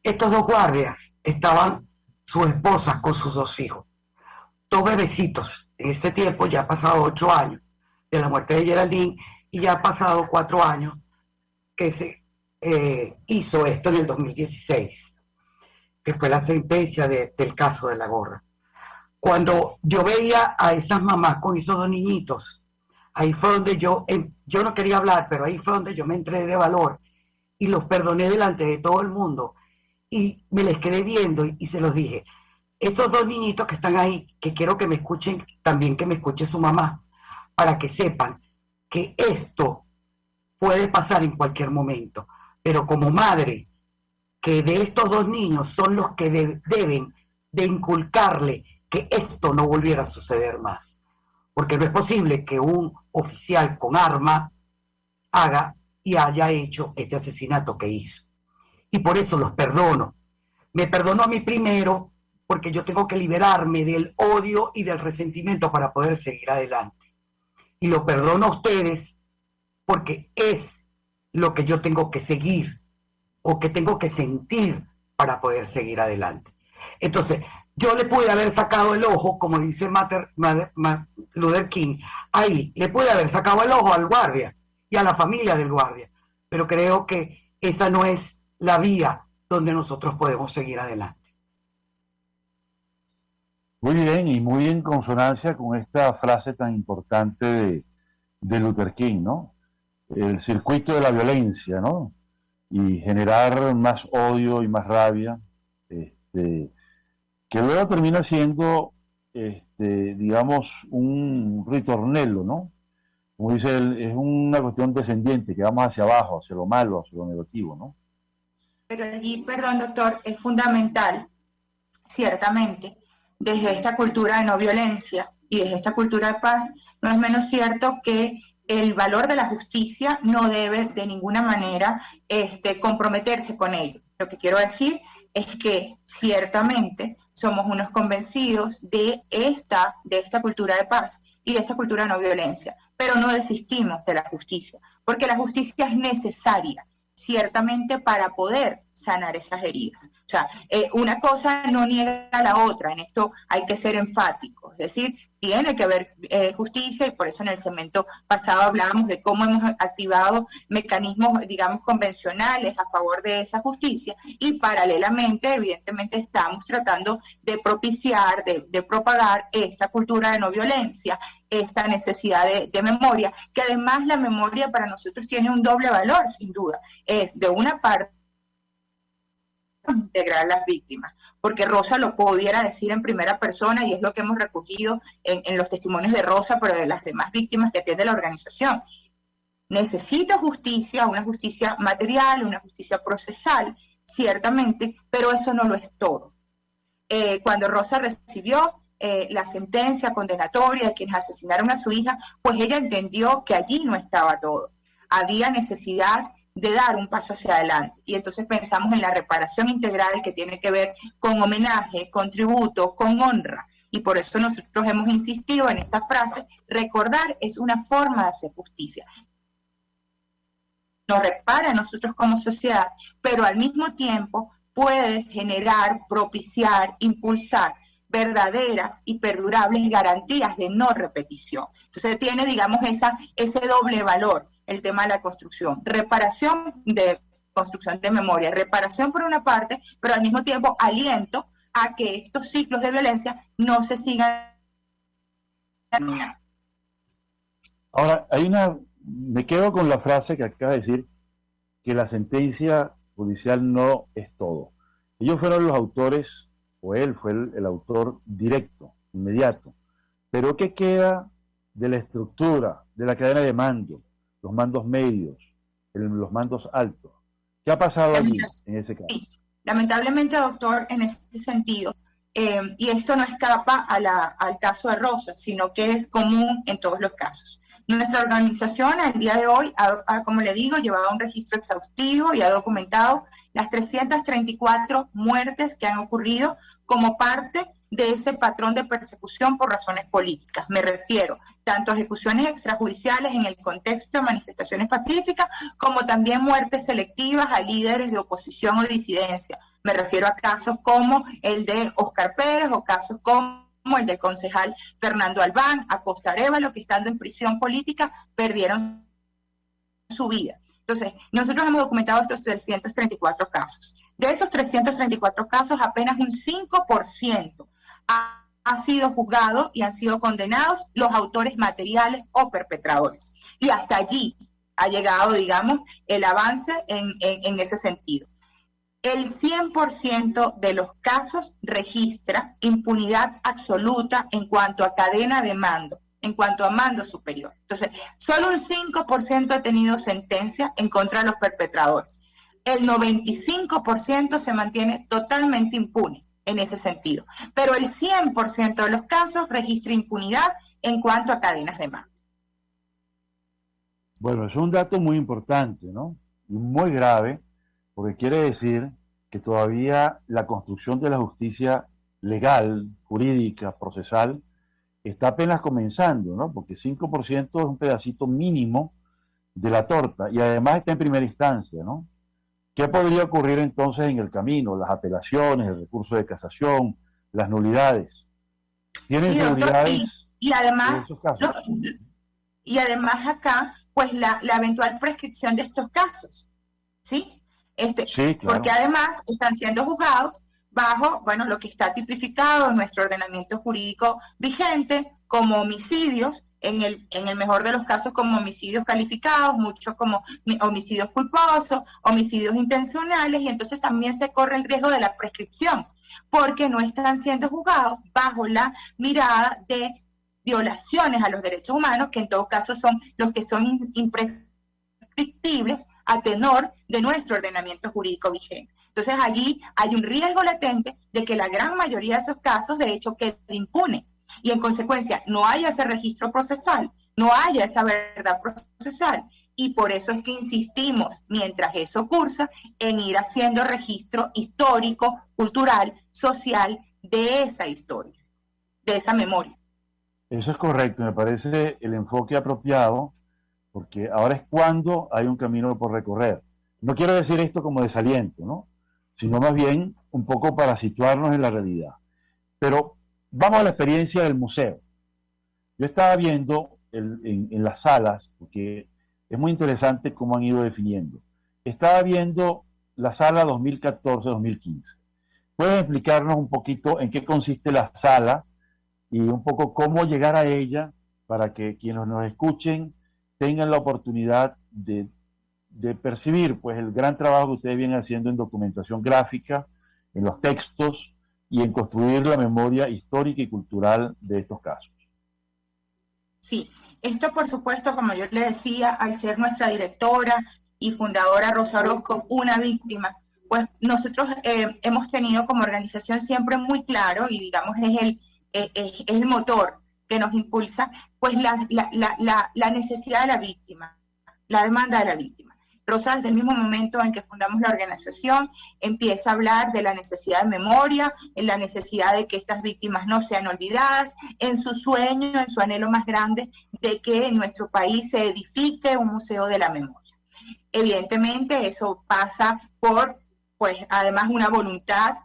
Estos 2 guardias estaban sus esposas con sus 2 hijos, 2 bebecitos. En este tiempo ya ha pasado 8 años de la muerte de Geraldine y ya ha pasado 4 años que se hizo esto en el 2016, que fue la sentencia del caso de la gorra. Cuando yo veía a esas mamás con esos 2 niñitos, ahí fue donde yo no quería hablar, pero ahí fue donde yo me entré de valor y los perdoné delante de todo el mundo y me les quedé viendo y se los dije: esos 2 niñitos que están ahí, que quiero que me escuchen, también que me escuche su mamá, para que sepan que esto puede pasar en cualquier momento. Pero como madre, que de estos 2 niños son los que deben de inculcarle que esto no volviera a suceder más. Porque no es posible que un oficial con arma haga y haya hecho este asesinato que hizo. Y por eso los perdono. Me perdono a mí primero porque yo tengo que liberarme del odio y del resentimiento para poder seguir adelante. Y lo perdono a ustedes porque es lo que yo tengo que seguir o que tengo que sentir para poder seguir adelante. Entonces, yo le pude haber sacado el ojo, como dice Luther King, ahí le pude haber sacado el ojo al guardia y a la familia del guardia, pero creo que esa no es la vía donde nosotros podemos seguir adelante. Muy bien, y muy en consonancia con esta frase tan importante de Luther King, ¿no? El circuito de la violencia, ¿no? Y generar más odio y más rabia, que luego termina siendo, digamos, un ritornello, ¿no? Como dice él, es una cuestión descendiente, que vamos hacia abajo, hacia lo malo, hacia lo negativo, ¿no? Pero allí, perdón, doctor, es fundamental, ciertamente, desde esta cultura de no violencia y desde esta cultura de paz, no es menos cierto que el valor de la justicia no debe de ninguna manera comprometerse con ello. Lo que quiero decir es que ciertamente somos unos convencidos de esta cultura de paz y de esta cultura de no violencia, pero no desistimos de la justicia, porque la justicia es necesaria, ciertamente, para poder sanar esas heridas. O sea, una cosa no niega a la otra, en esto hay que ser enfáticos, es decir, tiene que haber justicia, y por eso en el segmento pasado hablábamos de cómo hemos activado mecanismos, digamos, convencionales a favor de esa justicia, y paralelamente, evidentemente, estamos tratando de propiciar, de propagar esta cultura de no violencia, esta necesidad de memoria, que además la memoria para nosotros tiene un doble valor, sin duda. Es, de una parte, integrar a las víctimas, porque Rosa lo pudiera decir en primera persona, y es lo que hemos recogido en los testimonios de Rosa, pero de las demás víctimas que atiende la organización. Necesita justicia, una justicia material, una justicia procesal, ciertamente, pero eso no lo es todo. Cuando Rosa recibió la sentencia condenatoria de quienes asesinaron a su hija, pues ella entendió que allí no estaba todo. Había necesidad de dar un paso hacia adelante. Y entonces pensamos en la reparación integral, que tiene que ver con homenaje, con tributo, con honra. Y por eso nosotros hemos insistido en esta frase: recordar es una forma de hacer justicia. Nos repara a nosotros como sociedad, pero al mismo tiempo puede generar, propiciar, impulsar verdaderas y perdurables garantías de no repetición. Entonces tiene, digamos, ese doble valor el tema de la construcción. Reparación de construcción de memoria, reparación por una parte, pero al mismo tiempo aliento a que estos ciclos de violencia no se sigan terminando. Ahora, me quedo con la frase que acaba de decir, que la sentencia judicial no es todo. Ellos fueron los autores, o él fue el autor directo, inmediato. Pero ¿qué queda de la estructura, de la cadena de mando, los mandos medios, los mandos altos? ¿Qué ha pasado allí en ese caso? Sí, lamentablemente, doctor, en este sentido, y esto no escapa al caso de Rosa, sino que es común en todos los casos. Nuestra organización al día de hoy ha, como le digo, llevado un registro exhaustivo y ha documentado las 334 muertes que han ocurrido como parte de ese patrón de persecución por razones políticas. Me refiero tanto a ejecuciones extrajudiciales en el contexto de manifestaciones pacíficas, como también muertes selectivas a líderes de oposición o disidencia. Me refiero a casos como el de Óscar Pérez, o casos como el del concejal Fernando Albán, Acosta Arévalo, que estando en prisión política perdieron su vida. Entonces, nosotros hemos documentado estos 334 casos. De esos 334 casos, apenas un 5% ha sido juzgado y han sido condenados los autores materiales o perpetradores. Y hasta allí ha llegado, digamos, el avance en ese sentido. El 100% de los casos registra impunidad absoluta en cuanto a cadena de mando, en cuanto a mando superior. Entonces, solo un 5% ha tenido sentencia en contra de los perpetradores. El 95% se mantiene totalmente impune en ese sentido. Pero el 100% de los casos registra impunidad en cuanto a cadenas de mando. Bueno, es un dato muy importante, ¿no? Y muy grave, porque quiere decir que todavía la construcción de la justicia legal, jurídica, procesal, está apenas comenzando, ¿no? Porque 5% es un pedacito mínimo de la torta, y además está en primera instancia, ¿no? ¿Qué podría ocurrir entonces en el camino? Las apelaciones, el recurso de casación, las nulidades. ¿Tienen sí, seguridades? Y además, en esos casos? Y además acá, pues la eventual prescripción de estos casos, ¿sí? Sí, claro. Porque además están siendo juzgados bajo, bueno, lo que está tipificado en nuestro ordenamiento jurídico vigente como homicidios, en el mejor de los casos como homicidios calificados, muchos como homicidios culposos, homicidios intencionales, y entonces también se corre el riesgo de la prescripción, porque no están siendo juzgados bajo la mirada de violaciones a los derechos humanos, que en todo caso son los que son imprescriptibles a tenor de nuestro ordenamiento jurídico vigente. Entonces allí hay un riesgo latente de que la gran mayoría de esos casos de hecho queden impune y en consecuencia no haya ese registro procesal, no haya esa verdad procesal. Y por eso es que insistimos, mientras eso cursa, en ir haciendo registro histórico, cultural, social de esa historia, de esa memoria. Eso es correcto, me parece el enfoque apropiado, porque ahora es cuando hay un camino por recorrer. No quiero decir esto como desaliento, ¿no? Sino más bien un poco para situarnos en la realidad. Pero vamos a la experiencia del museo. Yo estaba viendo en las salas, porque es muy interesante cómo han ido definiendo. Estaba viendo la sala 2014-2015. ¿Pueden explicarnos un poquito en qué consiste la sala y un poco cómo llegar a ella para que quienes nos escuchen tengan la oportunidad de percibir pues el gran trabajo que ustedes vienen haciendo en documentación gráfica, en los textos y en construir la memoria histórica y cultural de estos casos? Sí, esto por supuesto, como yo le decía, al ser nuestra directora y fundadora Rosa Orozco una víctima, pues nosotros hemos tenido como organización siempre muy claro, y digamos es el motor que nos impulsa, pues la necesidad de la víctima, la demanda de la víctima. Rosa, desde el mismo momento en que fundamos la organización, empieza a hablar de la necesidad de memoria, en la necesidad de que estas víctimas no sean olvidadas, en su sueño, en su anhelo más grande, de que en nuestro país se edifique un museo de la memoria. Evidentemente, eso pasa por, pues, además una voluntad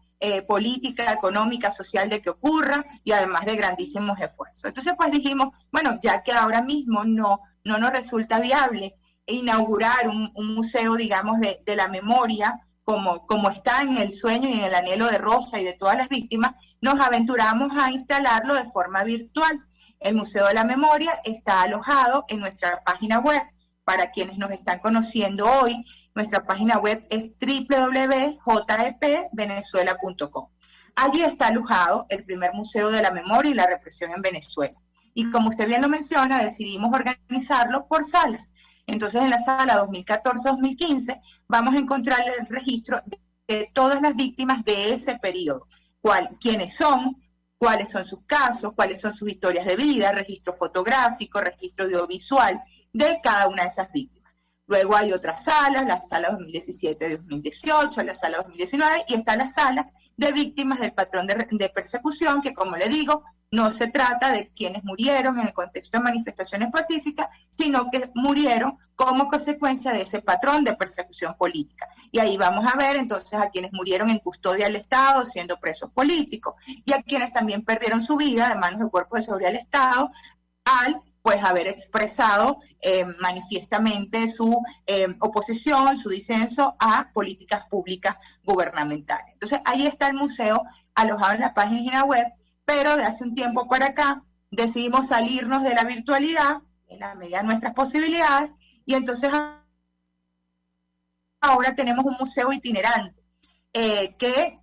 política, económica, social de que ocurra, y además de grandísimos esfuerzos. Entonces, pues dijimos, bueno, ya que ahora mismo no nos resulta viable inaugurar un museo, digamos, de la memoria, como está en el sueño y en el anhelo de Rosa y de todas las víctimas, nos aventuramos a instalarlo de forma virtual. El Museo de la Memoria está alojado en nuestra página web. Para quienes nos están conociendo hoy, nuestra página web es www.jepvenezuela.com. Allí está alojado el primer Museo de la Memoria y la Represión en Venezuela. Y como usted bien lo menciona, decidimos organizarlo por salas. Entonces, en la sala 2014-2015 vamos a encontrar el registro de todas las víctimas de ese periodo. Quiénes son, cuáles son sus casos, cuáles son sus historias de vida, registro fotográfico, registro audiovisual de cada una de esas víctimas. Luego hay otras salas, la sala 2017-2018, la sala 2019, y está la sala de víctimas del patrón de persecución, que como le digo, no se trata de quienes murieron en el contexto de manifestaciones pacíficas, sino que murieron como consecuencia de ese patrón de persecución política. Y ahí vamos a ver entonces a quienes murieron en custodia del Estado siendo presos políticos, y a quienes también perdieron su vida de manos del Cuerpo de Seguridad del Estado al pues haber expresado manifiestamente su oposición, su disenso a políticas públicas gubernamentales. Entonces ahí está el museo alojado en la página web, pero de hace un tiempo para acá decidimos salirnos de la virtualidad en la medida de nuestras posibilidades, y entonces ahora tenemos un museo itinerante que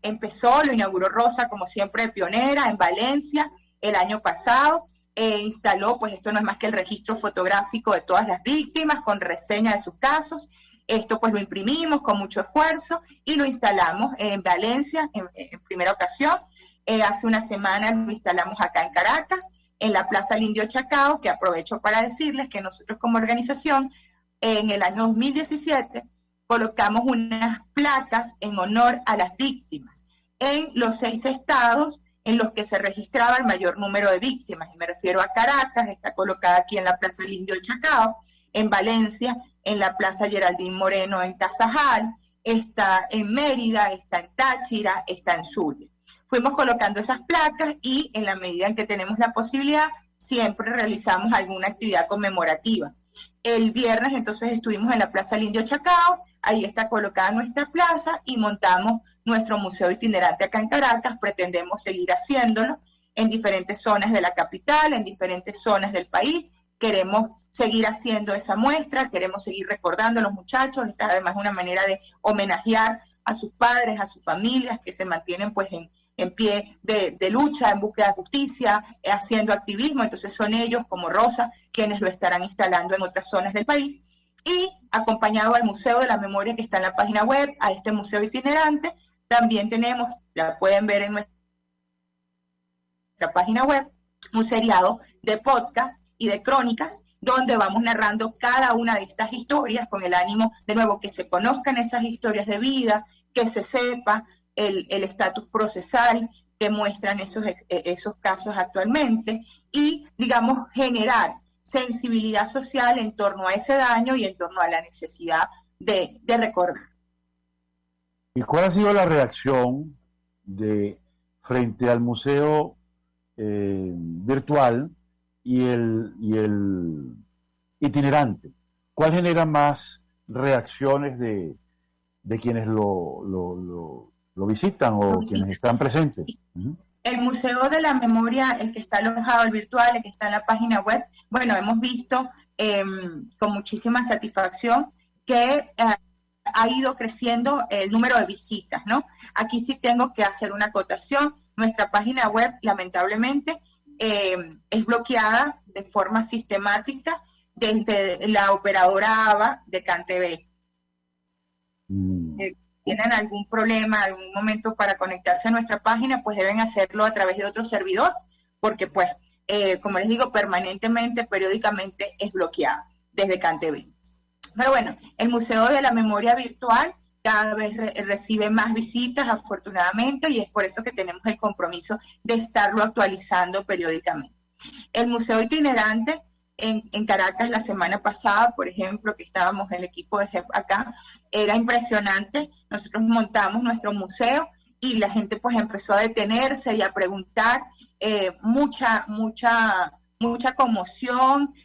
lo inauguró Rosa, como siempre, pionera en Valencia el año pasado. Instaló, pues esto no es más que el registro fotográfico de todas las víctimas con reseña de sus casos. Esto pues lo imprimimos con mucho esfuerzo y lo instalamos en Valencia en primera ocasión. Hace una semana lo instalamos acá en Caracas, en la Plaza Indio Chacao, que aprovecho para decirles que nosotros como organización en el año 2017 colocamos unas placas en honor a las víctimas en los 6 estados en los que se registraba el mayor número de víctimas, y me refiero a Caracas, está colocada aquí en la Plaza Indio Chacao, en Valencia, en la Plaza Geraldine Moreno en Casajal, está en Mérida, está en Táchira, está en Zulia. Fuimos colocando esas placas y en la medida en que tenemos la posibilidad, siempre realizamos alguna actividad conmemorativa. El viernes entonces estuvimos en la Plaza Indio Chacao, ahí está colocada nuestra plaza y montamos nuestro museo itinerante acá en Caracas. Pretendemos seguir haciéndolo en diferentes zonas de la capital, en diferentes zonas del país. Queremos seguir haciendo esa muestra, queremos seguir recordando a los muchachos. Esta es además una manera de homenajear a sus padres, a sus familias que se mantienen pues en pie de lucha, en búsqueda de justicia, haciendo activismo. Entonces son ellos, como Rosa, quienes lo estarán instalando en otras zonas del país. Y acompañado al Museo de la Memoria que está en la página web, a este museo itinerante. También tenemos, la pueden ver en nuestra página web, un seriado de podcast y de crónicas, donde vamos narrando cada una de estas historias con el ánimo, de nuevo, que se conozcan esas historias de vida, que se sepa el estatus procesal que muestran esos casos actualmente y, digamos, generar sensibilidad social en torno a ese daño y en torno a la necesidad de recordar. ¿Y cuál ha sido la reacción frente al museo virtual y el itinerante? ¿Cuál genera más reacciones de quienes lo visitan o quienes están presentes? El Museo de la Memoria, el que está alojado, el virtual, el que está en la página web, bueno, hemos visto con muchísima satisfacción que ha ido creciendo el número de visitas, ¿no? Aquí sí tengo que hacer una acotación. Nuestra página web, lamentablemente, es bloqueada de forma sistemática desde la operadora ABA de CanTV. Tienen algún problema, algún momento para conectarse a nuestra página, pues deben hacerlo a través de otro servidor, porque pues, como les digo, permanentemente, periódicamente es bloqueada desde CanTV. Pero bueno, el Museo de la Memoria Virtual cada vez recibe más visitas, afortunadamente, y es por eso que tenemos el compromiso de estarlo actualizando periódicamente. El Museo Itinerante en Caracas la semana pasada, por ejemplo, que estábamos el equipo de GEF acá, era impresionante. Nosotros montamos nuestro museo y la gente pues empezó a detenerse y a preguntar, mucha conmoción,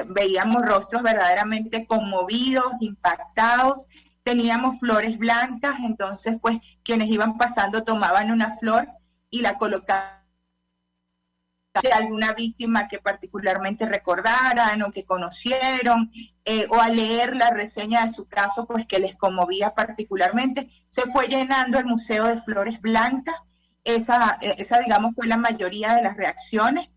veíamos rostros verdaderamente conmovidos, impactados, teníamos flores blancas, entonces pues quienes iban pasando tomaban una flor y la colocaban de alguna víctima que particularmente recordaran o que conocieron, o al leer la reseña de su caso, pues que les conmovía particularmente. Se fue llenando el museo de flores blancas, esa digamos fue la mayoría de las reacciones,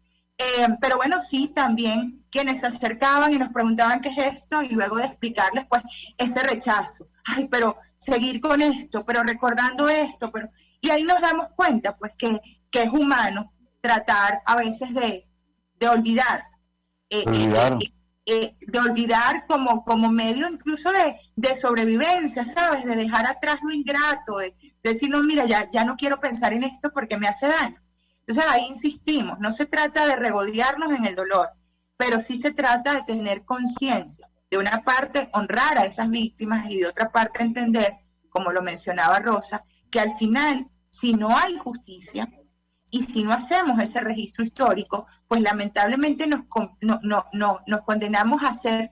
pero bueno, sí, también quienes se acercaban y nos preguntaban qué es esto, y luego de explicarles pues ese rechazo, ay, pero seguir con esto, pero recordando esto, pero y ahí nos damos cuenta pues que es humano tratar a veces de olvidar, de olvidar como medio incluso de sobrevivencia, ¿sabes? De dejar atrás lo ingrato, de decir, no, mira, ya no quiero pensar en esto porque me hace daño. Entonces ahí insistimos, no se trata de regodearnos en el dolor, pero sí se trata de tener conciencia, de una parte honrar a esas víctimas y de otra parte entender, como lo mencionaba Rosa, que al final, si no hay justicia, y si no hacemos ese registro histórico, pues lamentablemente nos condenamos a ser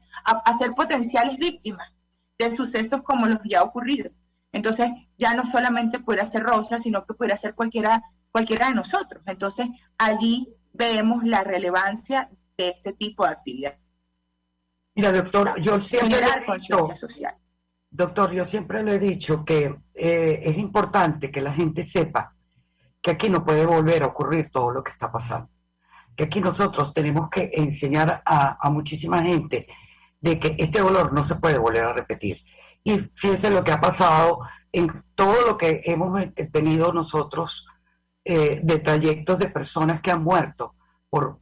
potenciales víctimas de sucesos como los ya ocurridos. Entonces, ya no solamente pudiera ser Rosa, sino que pudiera ser cualquiera de nosotros. Entonces, allí vemos la relevancia de este tipo de actividad. Mira, doctor, yo siempre generar conciencia social. Doctor, yo siempre le he dicho que es importante que la gente sepa que aquí no puede volver a ocurrir todo lo que está pasando. Que aquí nosotros tenemos que enseñar a muchísima gente de que este dolor no se puede volver a repetir. Y fíjense lo que ha pasado en todo lo que hemos tenido nosotros de trayectos de personas que han muerto por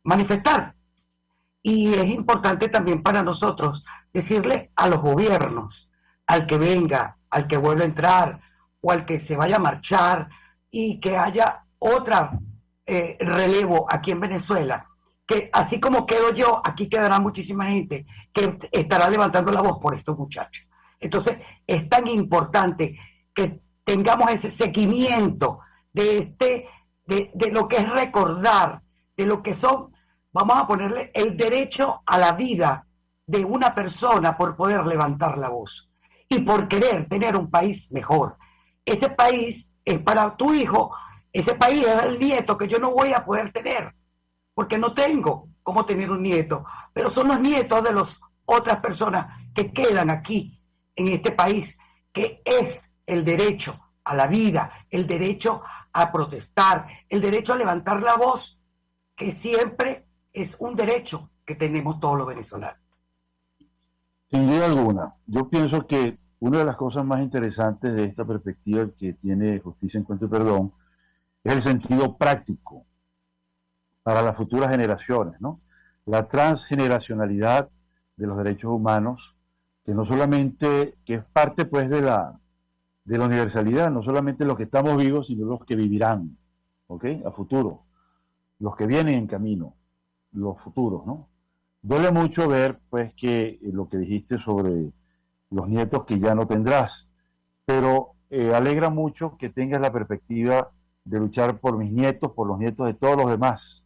manifestar. Y es importante también para nosotros decirle a los gobiernos, al que venga, al que vuelva a entrar, o al que se vaya a marchar, y que haya otra relevo aquí en Venezuela, que así como quedo yo, aquí quedará muchísima gente que estará levantando la voz por estos muchachos. Entonces, es tan importante que tengamos ese seguimiento de lo que es recordar, de lo que son, vamos a ponerle el derecho a la vida de una persona por poder levantar la voz y por querer tener un país mejor. Ese país es para tu hijo, ese país es el nieto que yo no voy a poder tener, porque no tengo cómo tener un nieto, pero son los nietos de las otras personas que quedan aquí en este país, que es el derecho a la vida, el derecho a protestar, el derecho a levantar la voz, que siempre es un derecho que tenemos todos los venezolanos. Sin duda alguna. Yo pienso que una de las cosas más interesantes de esta perspectiva que tiene Justicia, Encuentro y Perdón es el sentido práctico para las futuras generaciones, ¿no? La transgeneracionalidad de los derechos humanos, que no solamente, que es parte pues de la universalidad, no solamente los que estamos vivos, sino los que vivirán, ¿ok? A futuro, los que vienen en camino, los futuros, ¿no? Duele mucho ver, pues, que lo que dijiste sobre los nietos que ya no tendrás, pero alegra mucho que tengas la perspectiva de luchar por mis nietos, por los nietos de todos los demás,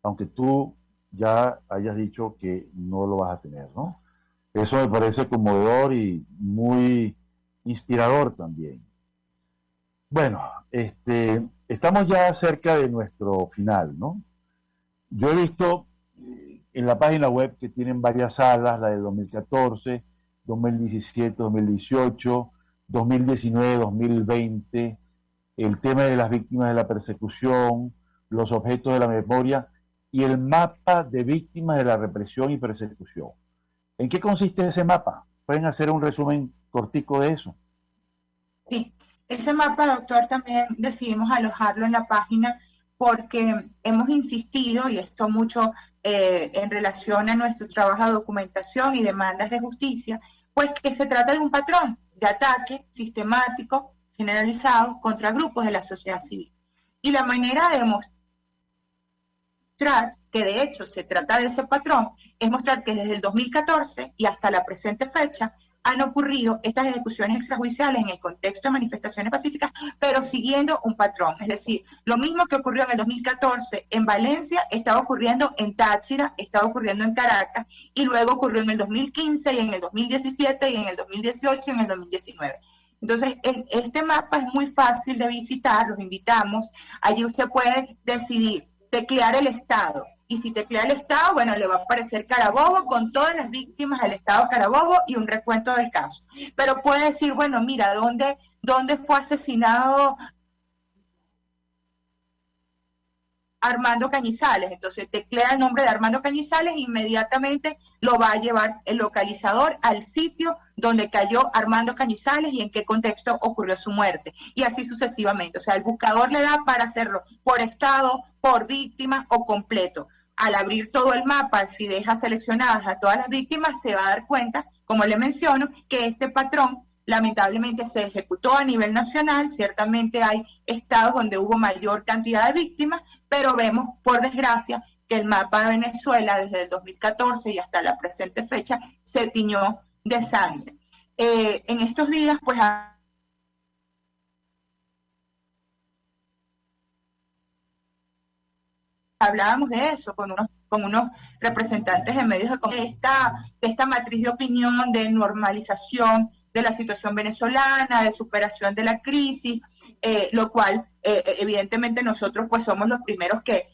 aunque tú ya hayas dicho que no lo vas a tener, ¿no? Eso me parece conmovedor y muy inspirador también. Bueno, estamos ya cerca de nuestro final, ¿no? Yo he visto en la página web que tienen varias salas, la de 2014, 2017, 2018, 2019, 2020, el tema de las víctimas de la persecución, los objetos de la memoria y el mapa de víctimas de la represión y persecución. ¿En qué consiste ese mapa? ¿Pueden hacer un resumen cortico de eso? Sí, ese mapa, doctor, también decidimos alojarlo en la página porque hemos insistido, y esto mucho en relación a nuestro trabajo de documentación y demandas de justicia, pues que se trata de un patrón de ataque sistemático, generalizado, contra grupos de la sociedad civil. Y la manera de mostrar que de hecho se trata de ese patrón es mostrar que desde el 2014 y hasta la presente fecha han ocurrido estas ejecuciones extrajudiciales en el contexto de manifestaciones pacíficas, pero siguiendo un patrón. Es decir, lo mismo que ocurrió en el 2014 en Valencia, estaba ocurriendo en Táchira, estaba ocurriendo en Caracas, y luego ocurrió en el 2015, y en el 2017, y en el 2018, y en el 2019. Entonces, este mapa es muy fácil de visitar, los invitamos. Allí usted puede decidir teclear el Estado. Y si teclea el Estado, bueno, le va a aparecer Carabobo con todas las víctimas del Estado Carabobo y un recuento del caso. Pero puede decir, bueno, mira, ¿dónde fue asesinado Armando Cañizales? Entonces teclea el nombre de Armando Cañizales e inmediatamente lo va a llevar el localizador al sitio donde cayó Armando Cañizales y en qué contexto ocurrió su muerte. Y así sucesivamente. O sea, el buscador le da para hacerlo por estado, por víctima o completo. Al abrir todo el mapa, si deja seleccionadas a todas las víctimas, se va a dar cuenta, como le menciono, que este patrón lamentablemente se ejecutó a nivel nacional. Ciertamente hay estados donde hubo mayor cantidad de víctimas, pero vemos, por desgracia, que el mapa de Venezuela desde el 2014 y hasta la presente fecha se tiñó de sangre. En estos días, pues, hablábamos de eso con unos representantes de medios de comunicación, de esta matriz de opinión, de normalización de la situación venezolana, de superación de la crisis, lo cual evidentemente nosotros pues somos los primeros que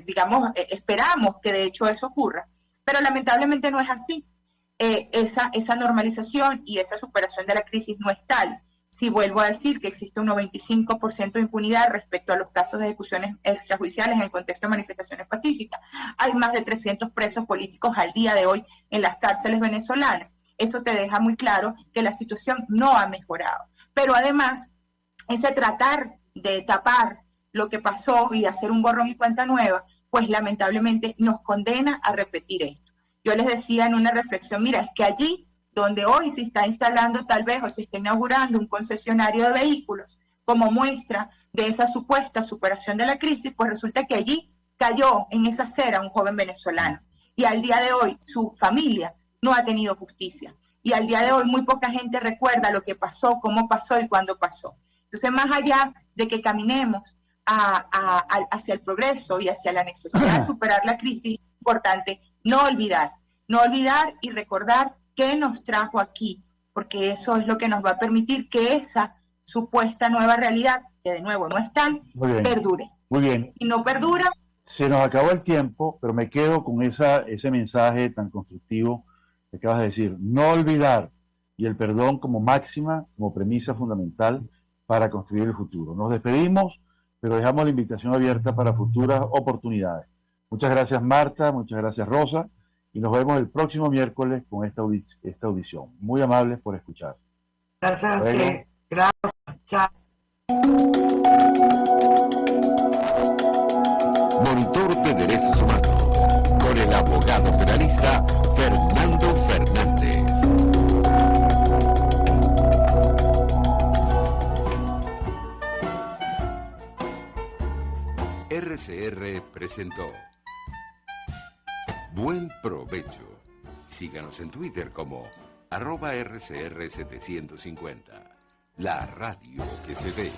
digamos, esperamos que de hecho eso ocurra, pero lamentablemente no es así. Esa normalización y esa superación de la crisis no es tal. Si vuelvo a decir que existe un 95% de impunidad respecto a los casos de ejecuciones extrajudiciales en el contexto de manifestaciones pacíficas, hay más de 300 presos políticos al día de hoy en las cárceles venezolanas. Eso te deja muy claro que la situación no ha mejorado. Pero además, ese tratar de tapar lo que pasó y hacer un borrón y cuenta nueva, pues lamentablemente nos condena a repetir esto. Yo les decía en una reflexión, mira, es que allí donde hoy se está instalando tal vez o se está inaugurando un concesionario de vehículos como muestra de esa supuesta superación de la crisis, pues resulta que allí cayó en esa acera un joven venezolano. Y al día de hoy su familia no ha tenido justicia. Y al día de hoy muy poca gente recuerda lo que pasó, cómo pasó y cuándo pasó. Entonces, más allá de que caminemos hacia el progreso y hacia la necesidad de superar la crisis, es importante no olvidar y recordar qué nos trajo aquí, porque eso es lo que nos va a permitir que esa supuesta nueva realidad, que de nuevo no es tal, perdure. Muy bien. Y no perdura. Se nos acabó el tiempo, pero me quedo con ese mensaje tan constructivo que acabas de decir. No olvidar y el perdón como máxima, como premisa fundamental para construir el futuro. Nos despedimos, pero dejamos la invitación abierta para futuras oportunidades. Muchas gracias, Marta, muchas gracias, Rosa, y nos vemos el próximo miércoles con esta audición. Muy amables por escuchar. Gracias a Bueno. usted. Gracias. Chao. Monitor de Derechos Humanos, con el abogado penalista Fernando Fernández. RCR presentó Buen Provecho. Síganos en Twitter como @RCR750. La radio que se ve.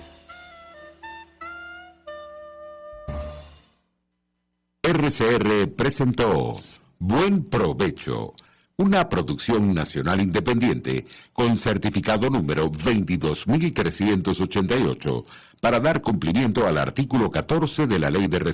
RCR presentó Buen Provecho, una producción nacional independiente con certificado número 22388 para dar cumplimiento al artículo 14 de la Ley de